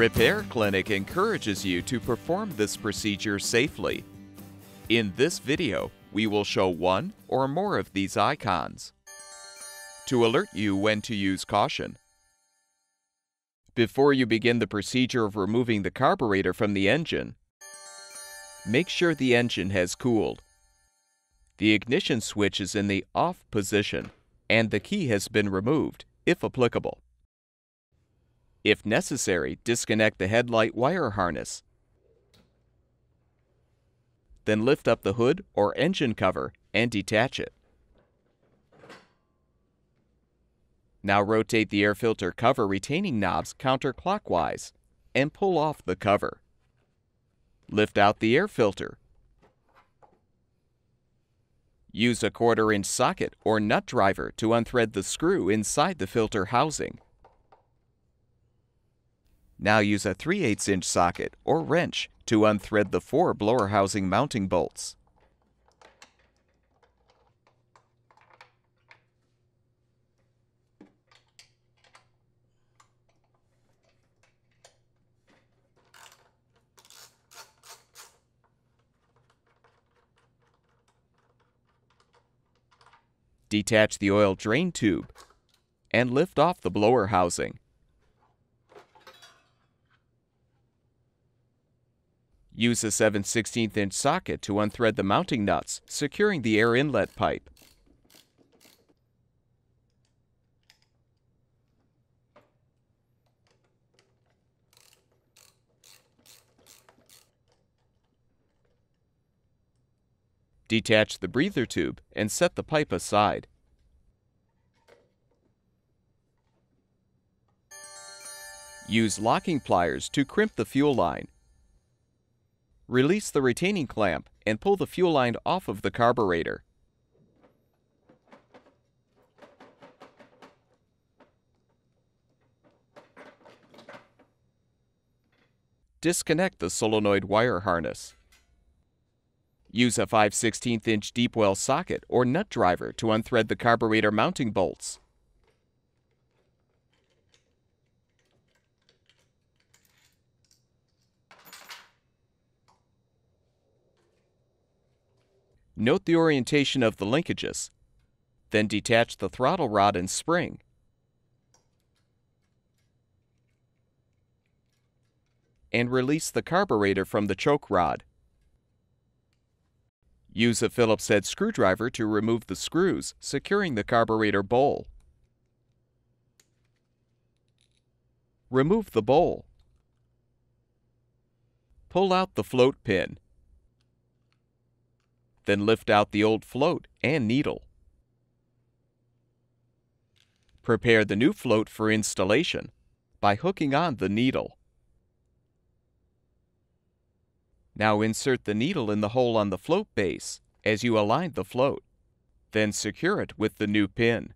Repair Clinic encourages you to perform this procedure safely. In this video, we will show one or more of these icons to alert you when to use caution. Before you begin the procedure of removing the carburetor from the engine, make sure the engine has cooled. The ignition switch is in the off position, and the key has been removed, if applicable. If necessary, disconnect the headlight wire harness. Then lift up the hood or engine cover and detach it. Now rotate the air filter cover retaining knobs counterclockwise and pull off the cover. Lift out the air filter. Use a 1/4-inch socket or nut driver to unthread the screw inside the filter housing. Now use a 3/8-inch socket or wrench to unthread the 4 blower housing mounting bolts. Detach the oil drain tube and lift off the blower housing. Use a 7/16-inch socket to unthread the mounting nuts, securing the air inlet pipe. Detach the breather tube and set the pipe aside. Use locking pliers to crimp the fuel line. Release the retaining clamp and pull the fuel line off of the carburetor. Disconnect the solenoid wire harness. Use a 5/16-inch deep well socket or nut driver to unthread the carburetor mounting bolts. Note the orientation of the linkages. Then detach the throttle rod and spring. And release the carburetor from the choke rod. Use a Phillips-head screwdriver to remove the screws, securing the carburetor bowl. Remove the bowl. Pull out the float pin. Then lift out the old float and needle. Prepare the new float for installation by hooking on the needle. Now insert the needle in the hole on the float base as you align the float. Then secure it with the new pin.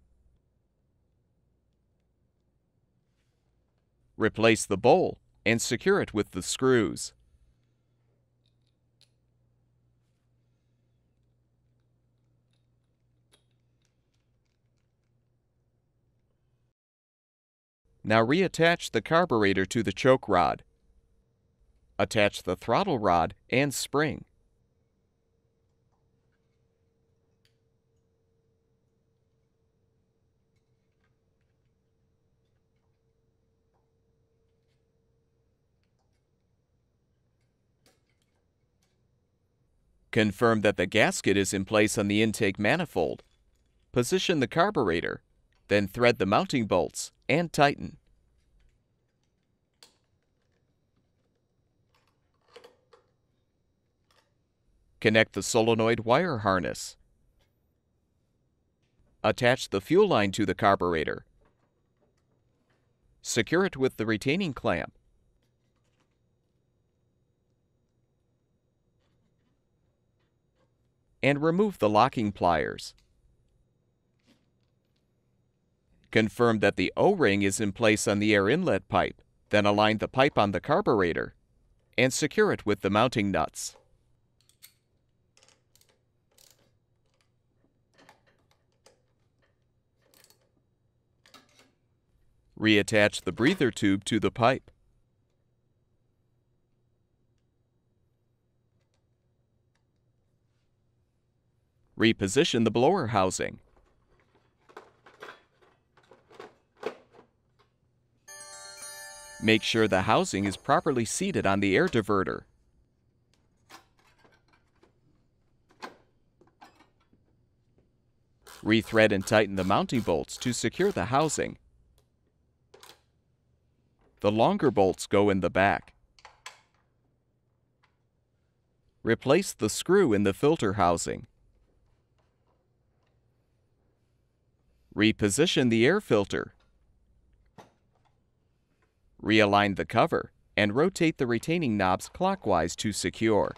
Replace the bowl and secure it with the screws. Now reattach the carburetor to the choke rod. Attach the throttle rod and spring. Confirm that the gasket is in place on the intake manifold. Position the carburetor, then thread the mounting bolts and tighten. Connect the solenoid wire harness. Attach the fuel line to the carburetor. Secure it with the retaining clamp. And remove the locking pliers. Confirm that the O-ring is in place on the air inlet pipe, then align the pipe on the carburetor and secure it with the mounting nuts. Reattach the breather tube to the pipe. Reposition the blower housing. Make sure the housing is properly seated on the air diverter. Rethread and tighten the mounting bolts to secure the housing. The longer bolts go in the back. Replace the screw in the filter housing. Reposition the air filter. Realign the cover and rotate the retaining knobs clockwise to secure.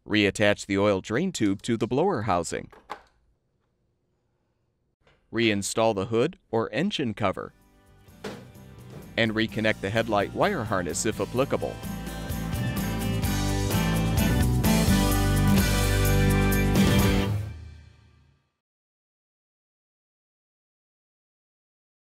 Reattach the oil drain tube to the blower housing. Reinstall the hood or engine cover. And reconnect the headlight wire harness if applicable.